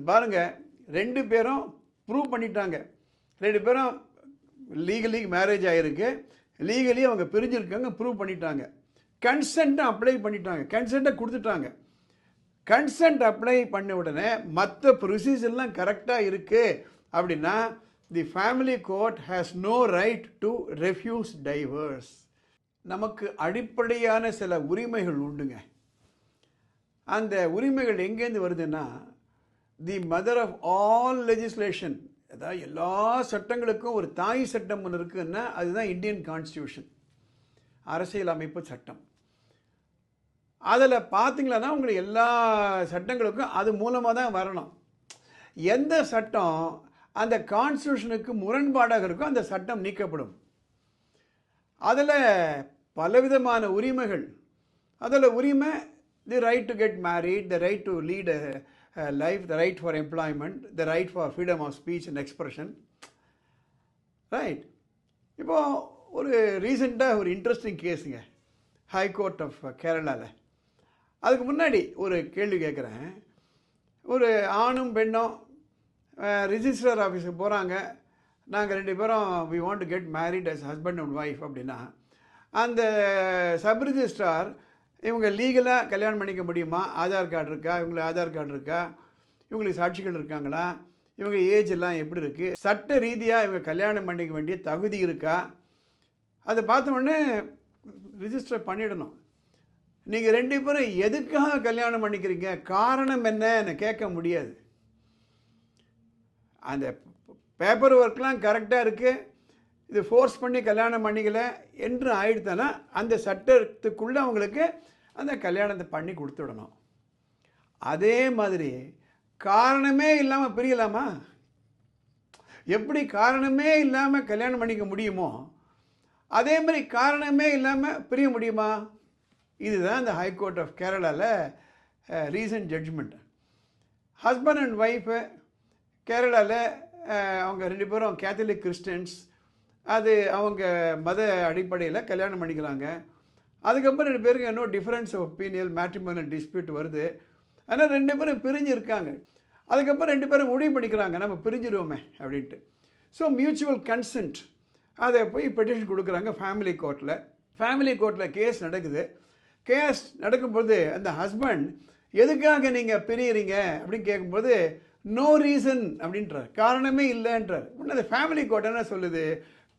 பாருங்கள், 2 பேரும் ப்ரூவ் பண்ணிட்டாங்க. 2 பேரும் லீகலி மேரேஜ் ஆகிருக்கு, லீகலி அவங்க பிரிஞ்சிருக்காங்க, ப்ரூவ் பண்ணிட்டாங்க. கன்சென்ட்டை அப்ளை பண்ணிட்டாங்க, கன்சென்ட்டை கொடுத்துட்டாங்க. கன்சென்ட் அப்ளை பண்ண உடனே மற்ற ப்ரொசீஜர்லாம் கரெக்டாக இருக்குது அப்படின்னா the family court has no right to refuse divorce. நமக்கு அடிப்படையான சில உரிமைகள் உண்டுங்க. அந்த உரிமைகள் எங்கேருந்து வருதுன்னா, the mother of all legislation, அதாவது எல்லா சட்டங்களுக்கும் ஒரு தாய் சட்டம் ஒன்று இருக்குன்னா அதுதான் இந்தியன் கான்ஸ்டியூஷன், அரசியல் அமைப்பு சட்டம். அதில் பார்த்தீங்களன்னா உங்களுக்கு எல்லா சட்டங்களுக்கும் அது மூலமாக தான் வரணும். எந்த சட்டம் அந்த கான்ஸ்டியூஷனுக்கு முரண்பாடாக இருக்கோ அந்த சட்டம் நீக்கப்படும். அதில் பலவிதமான உரிமைகள், அதில் உரிமை the right to get married, the right to lead a life, the right for employment, the right for freedom of speech and expression. Right. இப்போது ஒரு ரீசெண்டாக ஒரு இன்ட்ரெஸ்டிங் கேஸுங்க, ஹைகோர்ட் ஆஃப் கேரளாவில். அதுக்கு முன்னாடி ஒரு கேள்வி கேட்குறேன். ஒரு ஆணும் பெண்ணும் ரிஜிஸ்டர் ஆஃபீஸுக்கு போகிறாங்க. நாங்கள் 2 பேரும் we want to get married as husband and wife அப்படின்னா, அந்த சப் ரிஜிஸ்ட்ரார் இவங்க லீகலாக கல்யாணம் பண்ணிக்க முடியுமா, ஆதார் கார்டு இருக்கா, இவங்களுக்கு ஆதார் கார்டு இருக்கா, இவங்களுக்கு சாட்சிகள் இருக்காங்களா, இவங்க ஏஜ் எல்லாம் எப்படி இருக்குது, சட்ட ரீதியாக இவங்க கல்யாணம் பண்ணிக்க வேண்டிய தகுதி இருக்கா, அதை பார்த்த உடனே ரிஜிஸ்டர் பண்ணிடணும். நீங்கள் 2 பேரும் எதுக்காக கல்யாணம் பண்ணிக்கிறீங்க, காரணம் என்னன்னு கேட்க முடியாது. அந்த பேப்பர் ஒர்க்லாம் கரெக்டாக இருக்குது, இது ஃபோர்ஸ் பண்ணி கல்யாணம் பண்ணிக்கல என்று ஆயிடுத்தானா அந்த சட்டத்துக்குள்ளே அவங்களுக்கு அந்த கல்யாணத்தை பண்ணி கொடுத்துடணும். அதே மாதிரி காரணமே இல்லாமல் பிரியலாமா? எப்படி காரணமே இல்லாமல் கல்யாணம் பண்ணிக்க முடியுமோ அதே மாதிரி காரணமே இல்லாமல் பிரிய முடியுமா? இதுதான் இந்த ஹைகோர்ட் ஆஃப் கேரளாவில் recent judgment. Husband and wife கேரளாவில் அவங்க 2 பேரும் கேத்தலிக் கிறிஸ்டியன்ஸ், அது அவங்க மத அடிப்படையில் கல்யாணம் பண்ணிக்கிறாங்க. அதுக்கப்புறம் 2 பேருக்கு இன்னும் difference of opinion, matrimonial dispute வருது. ஆனால் 2 பேரும் பிரிஞ்சு இருக்காங்க. அதுக்கப்புறம் 2 பேரும் முடிவு பண்ணிக்கிறாங்க நம்ம பிரிஞ்சிடுவோமே அப்படின்ட்டு. ஸோ மியூச்சுவல் கன்சென்ட் அதை போய் பெட்டிஷன் கொடுக்குறாங்க ஃபேமிலி கோர்ட்டில். ஃபேமிலி கோர்ட்டில் கேஸ் நடக்குது. கேஸ் நடக்கும்போது அந்த ஹஸ்பண்ட் எதுக்காக நீங்கள் பிரியிறீங்க அப்படின்னு கேட்கும்போது நோ ரீசன் அப்படின்றார், காரணமே இல்லைன்றார். உடனே அந்த ஃபேமிலி கோர்ட் என்ன சொல்லுது,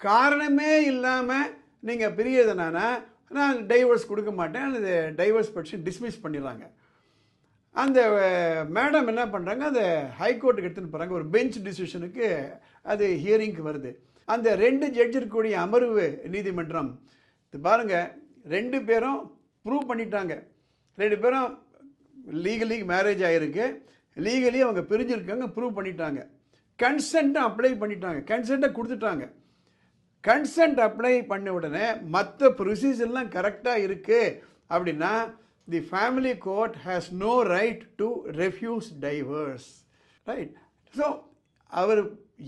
காரணமே இல்லாமல் நீங்கள் பிரியறதுனானா நான் டைவர்ஸ் கொடுக்க மாட்டேன், அந்த டைவர்ஸ் பெட்டிஷன் டிஸ்மிஸ் பண்ணிடுறாங்க. அந்த மேடம் என்ன பண்ணுறாங்க, அந்த ஹைகோர்ட்டுக்கு எடுத்துன்னு போகிறாங்க, ஒரு பெஞ்ச் டிசிஷனுக்கு அது ஹியரிங்க்கு வருது. அந்த 2 ஜட்ஜ் இருக்கக்கூடிய அமர்வு நீதிமன்றம் இது பாருங்கள், 2 பேரும் ப்ரூவ் பண்ணிட்டாங்க. 2 பேரும் லீகலி மேரேஜ் ஆகிருக்கு, லீகலி அவங்க பிரிஞ்சிருக்காங்க, ப்ரூவ் பண்ணிட்டாங்க. கன்சென்ட்டை அப்ளை பண்ணிட்டாங்க, கன்சென்ட்டை கொடுத்துட்டாங்க. கன்சென்ட் அப்ளை பண்ண உடனே மற்ற ப்ரொசீஜர்லாம் கரெக்டாக இருக்குது அப்படின்னா the family court has no right to refuse divorce. Right. So அவர்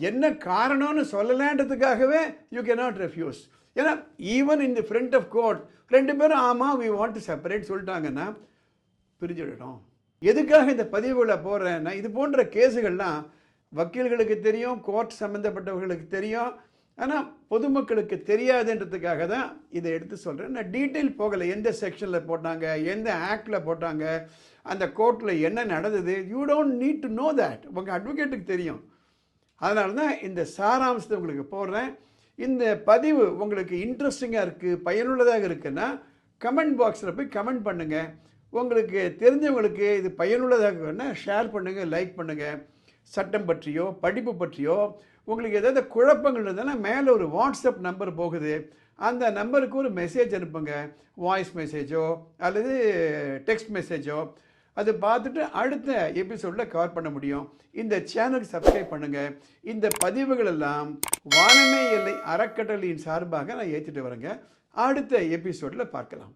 என்ன காரணம்னு சொல்லலான்றதுக்காகவே யூ கேன் நாட் ரெஃப்யூஸ். ஏன்னா even in the front of court 2 பேரும் ஆமாம் வி வாண்ட் டு செப்பரேட் சொல்லிட்டாங்கன்னா பிரிஞ்சிடணும். எதுக்காக இந்த பதிவுகளை போடுறேன்னா, இது போன்ற கேஸுகள்லாம் வக்கீல்களுக்கு தெரியும், கோர்ட் சம்மந்தப்பட்டவர்களுக்கு தெரியும், ஆனால் பொதுமக்களுக்கு தெரியாதுன்றதுக்காக தான் இதை எடுத்து சொல்கிறேன். நான் டீட்டெயில் போகலை, எந்த செக்ஷனில் போட்டாங்க, எந்த ஆக்டில் போட்டாங்க, அந்த கோர்ட்டில் என்ன நடந்தது, you don't need to know that. உங்கள் அட்வொகேட்டுக்கு தெரியும். அதனால தான் இந்த சாராம்சத்தை உங்களுக்கு போடுறேன். இந்த பதிவு உங்களுக்கு இன்ட்ரெஸ்டிங்காக இருக்குது, பயனுள்ளதாக இருக்குன்னா கமெண்ட் பாக்ஸில் போய் கமெண்ட் பண்ணுங்கள். உங்களுக்கு தெரிஞ்சவங்களுக்கு இது பயனுள்ளதாக ஷேர் பண்ணுங்கள், லைக் பண்ணுங்கள். சட்டம் பற்றியோ படிப்பு பற்றியோ உங்களுக்கு ஏதாவது குழப்பங்கள் இருந்ததுன்னா மேலே ஒரு வாட்ஸ்அப் நம்பர் போகுது, அந்த நம்பருக்கு ஒரு மெசேஜ் அனுப்புங்க, வாய்ஸ் மெசேஜோ அல்லது டெக்ஸ்ட் மெசேஜோ. அதை பார்த்துட்டு அடுத்த எபிசோடில் கவர் பண்ண முடியும். இந்த சேனலுக்கு சப்ஸ்கிரைப் பண்ணுங்கள். இந்த பதிவுகள் எல்லாம் வானமே எல்லை அறக்கட்டளையின் சார்பாக நான் ஏற்றிட்டு வரேங்க. அடுத்த எபிசோடில் பார்க்கலாம்.